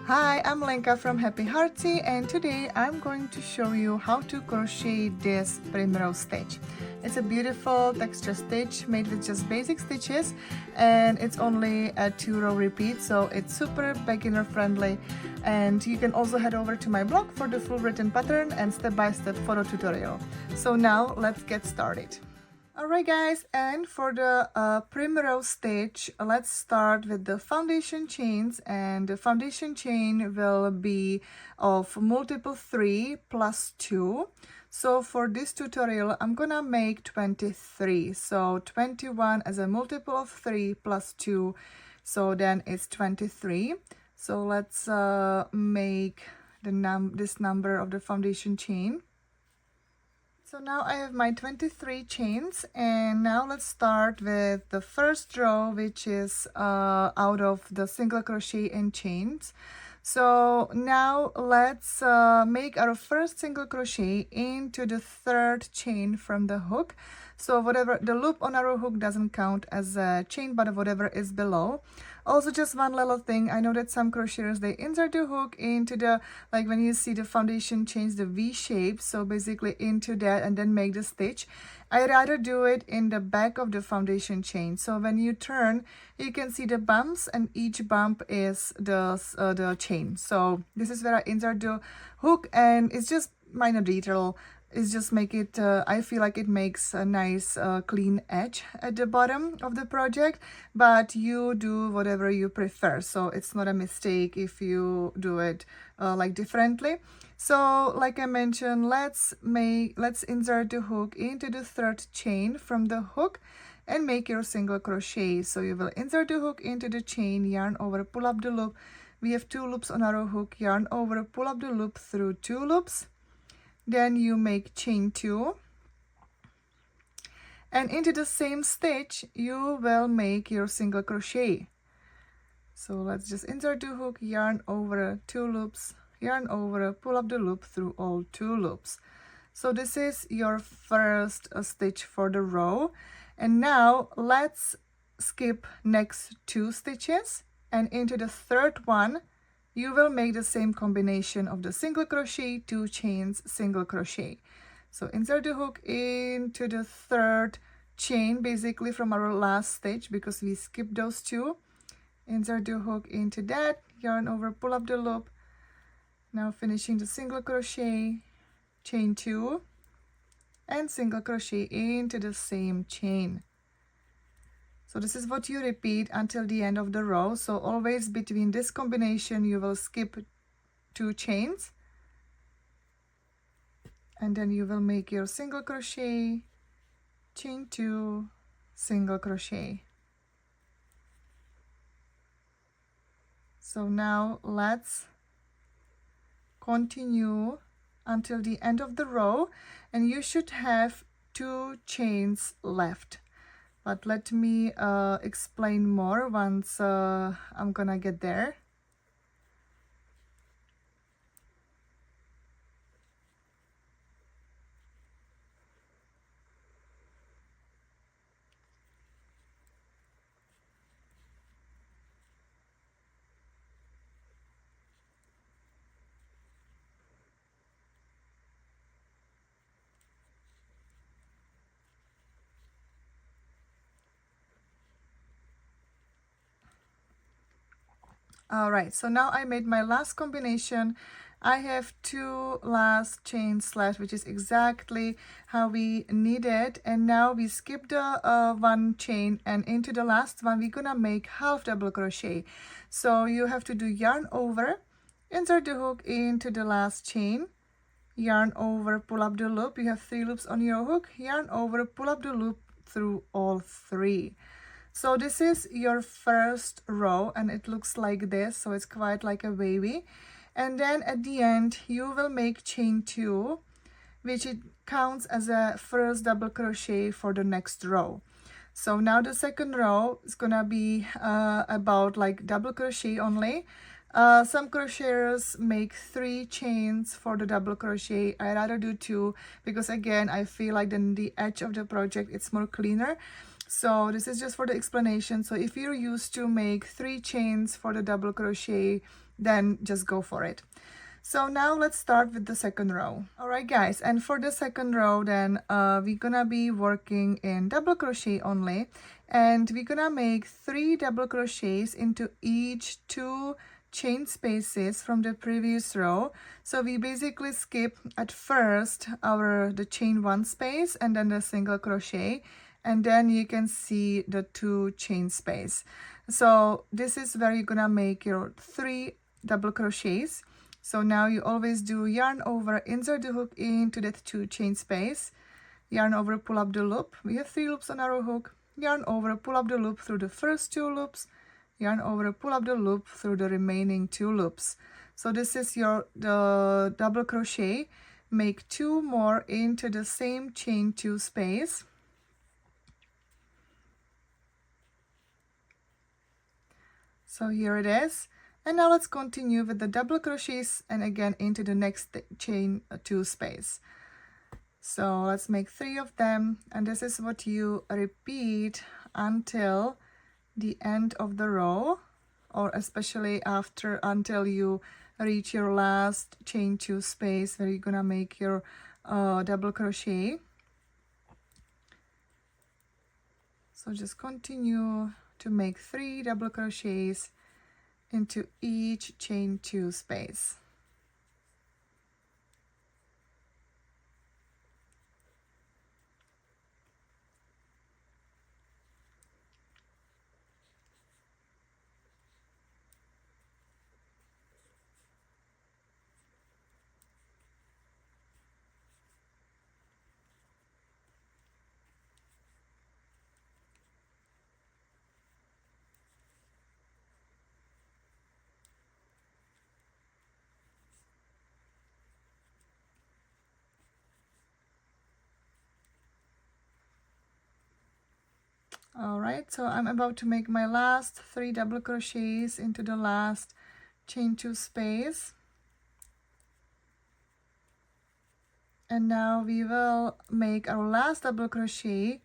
Hi, I'm Lenka from Happy Heartsy, and today I'm going to show you how to crochet this Primrose stitch. It's a beautiful texture stitch made with just basic stitches, and it's only a 2-row repeat, so it's super beginner friendly. And you can also head over to my blog for the full written pattern and step-by-step photo tutorial. So now let's get started. Alright guys, and for the Primrose stitch, let's start with the foundation chains, and the foundation chain will be of multiple 3 plus 2. So for this tutorial, I'm gonna make 23. So 21 as a multiple of 3 plus 2, so then it's 23. So let's make this number of the foundation chain. So now I have my 23 chains, and now let's start with the first row, which is out of the single crochet and chains. So now let's make our first single crochet into the third chain from the hook. So whatever the loop on our hook doesn't count as a chain, but whatever is below. Also, just one little thing, I know that some crocheters, they insert the hook into the, like when you see the foundation change the V shape, so basically into that and then make the stitch. I rather do it in the back of the foundation chain. So when you turn, you can see the bumps, and each bump is the chain. So this is where I insert the hook, and it's just minor detail. It's just make it, I feel like it makes a nice clean edge at the bottom of the project, but you do whatever you prefer. So it's not a mistake if you do it like differently. So like I mentioned, let's insert the hook into the third chain from the hook and make your single crochet. So you will insert the hook into the chain, yarn over, pull up the loop. We have 2 loops on our hook, yarn over, pull up the loop through 2 loops. Then you make chain 2, and into the same stitch you will make your single crochet. So let's just insert the hook, yarn over 2 loops, yarn over, pull up the loop through all 2 loops. So this is your first stitch for the row. And now let's skip next 2 stitches, and into the third one you will make the same combination of the single crochet, 2 chains, single crochet. So insert the hook into the third chain, basically from our last stitch, because we skipped those 2. Insert the hook into that, yarn over, pull up the loop. Now finishing the single crochet, chain 2, and single crochet into the same chain. So this is what you repeat until the end of the row. So always between this combination you will skip 2 chains, and then you will make your single crochet, chain 2, single crochet. So now let's continue until the end of the row, and you should have 2 chains left. But let me explain more once I'm gonna get there. All right, so now I made my last combination. I have 2 last chains left, which is exactly how we need it. And now we skip the 1 chain, and into the last one we're gonna make half double crochet. So you have to do yarn over, insert the hook into the last chain, yarn over, pull up the loop. You have 3 loops on your hook, yarn over, pull up the loop through all 3. So this is your first row, and it looks like this, so it's quite like a wavy. And then at the end you will make chain 2, which it counts as a first double crochet for the next row. So now the second row is gonna be about like double crochet only. Some crocheters make 3 chains for the double crochet. I rather do 2 because again I feel like then the edge of the project it's more cleaner. So this is just for the explanation. So if you're used to make 3 chains for the double crochet, then just go for it. So now let's start with the second row. All right guys, and for the second row then we're gonna be working in double crochet only, and we're gonna make 3 double crochets into each 2 chain spaces from the previous row. So we basically skip at first the chain 1 space and then the single crochet, and then you can see the 2 chain space. So this is where you're gonna make your 3 double crochets. So now you always do yarn over, insert the hook into that 2 chain space, yarn over, pull up the loop. We have 3 loops on our hook, yarn over, pull up the loop through the first 2 loops, yarn over, pull up the loop through the remaining 2 loops. So this is the double crochet. Make 2 more into the same chain 2 space. So here it is. And now let's continue with the double crochets and again into the next chain 2 space. So let's make 3 of them, and this is what you repeat until the end of the row, or especially until you reach your last chain 2 space where you're gonna make your double crochet. So just continue to make 3 double crochets into each chain 2 space. All right, so I'm about to make my last 3 double crochets into the last chain 2 space. And now we will make our last double crochet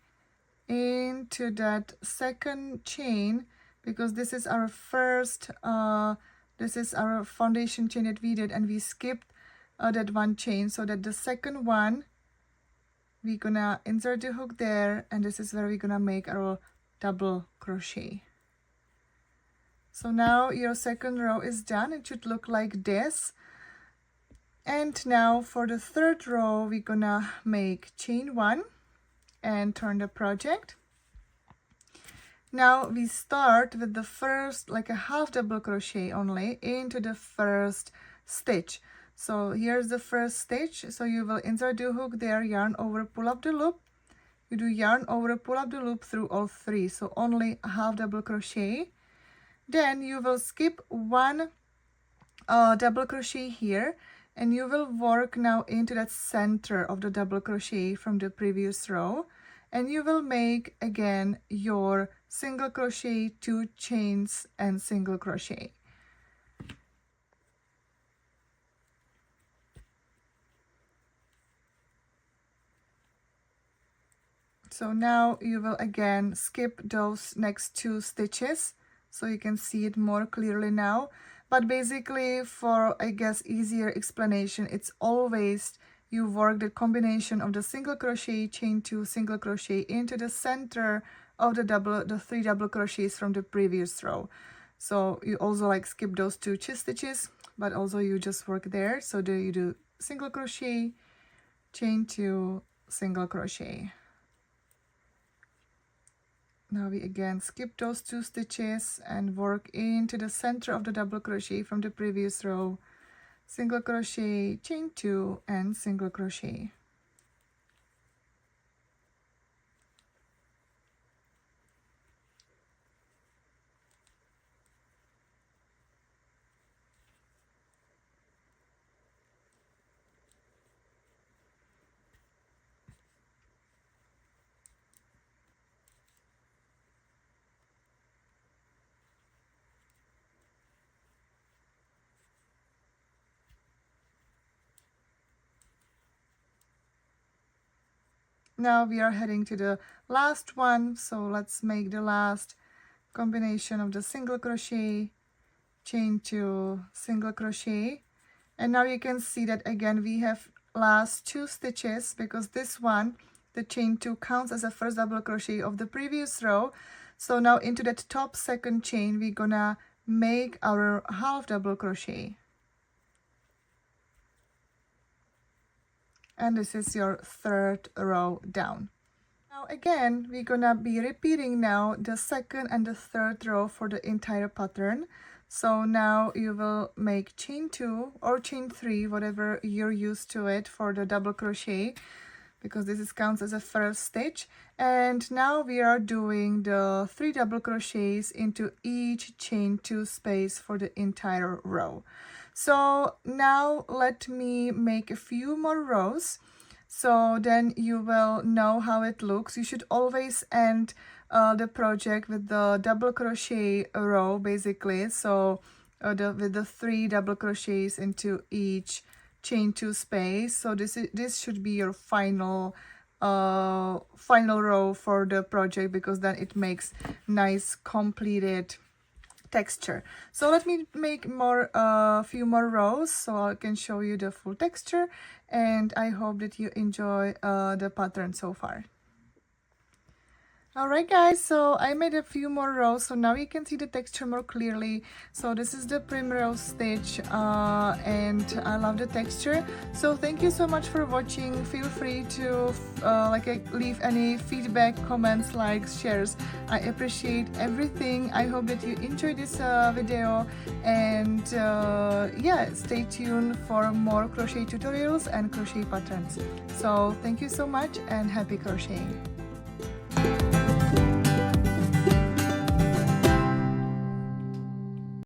into that second chain, because this is our first, this is our foundation chain that we did, and we skipped that 1 chain, so that the second one, we're gonna insert the hook there, and this is where we're gonna make our double crochet. So now your second row is done. It should look like this. And now for the third row, we're gonna make chain 1 and turn the project. Now we start with the first, like a half double crochet only into the first stitch. So here's the first stitch. So you will insert the hook there, yarn over, pull up the loop. You do yarn over, pull up the loop through all 3, so only a half double crochet. Then you will skip 1 double crochet here, and you will work now into that center of the double crochet from the previous row, and you will make again your single crochet, 2 chains and single crochet. So now you will again skip those next 2 stitches, so you can see it more clearly now. But basically, for I guess easier explanation, it's always you work the combination of the single crochet, chain 2, single crochet into the center of the 3 double crochets from the previous row. So you also like skip those 2 stitches, but also you just work there. So you do single crochet, chain 2, single crochet. Now we again skip those 2 stitches and work into the center of the double crochet from the previous row, single crochet, chain 2 and single crochet. Now we are heading to the last one, so let's make the last combination of the single crochet, chain 2, single crochet, and now you can see that again we have last 2 stitches, because this one, the chain 2, counts as a first double crochet of the previous row. So now into that top second chain we're gonna make our half double crochet, and this is your third row down. Now again we're gonna be repeating now the second and the third row for the entire pattern. So now you will make chain 2 or chain 3, whatever you're used to it, for the double crochet, because this counts as a first stitch. And now we are doing the 3 double crochets into each chain 2 space for the entire row. So now let me make a few more rows, so then you will know how it looks. You should always end the project with the double crochet row, basically. So with the 3 double crochets into each chain 2 space. So this should be your final row for the project, because then it makes nice completed texture. So let me make a few more rows so I can show you the full texture, and I hope that you enjoy the pattern so far. Alright guys, so I made a few more rows, so now you can see the texture more clearly. So this is the Primrose Stitch, and I love the texture. So thank you so much for watching. Feel free to leave any feedback, comments, likes, shares. I appreciate everything. I hope that you enjoyed this video, and yeah, stay tuned for more crochet tutorials and crochet patterns. So thank you so much, and happy crocheting.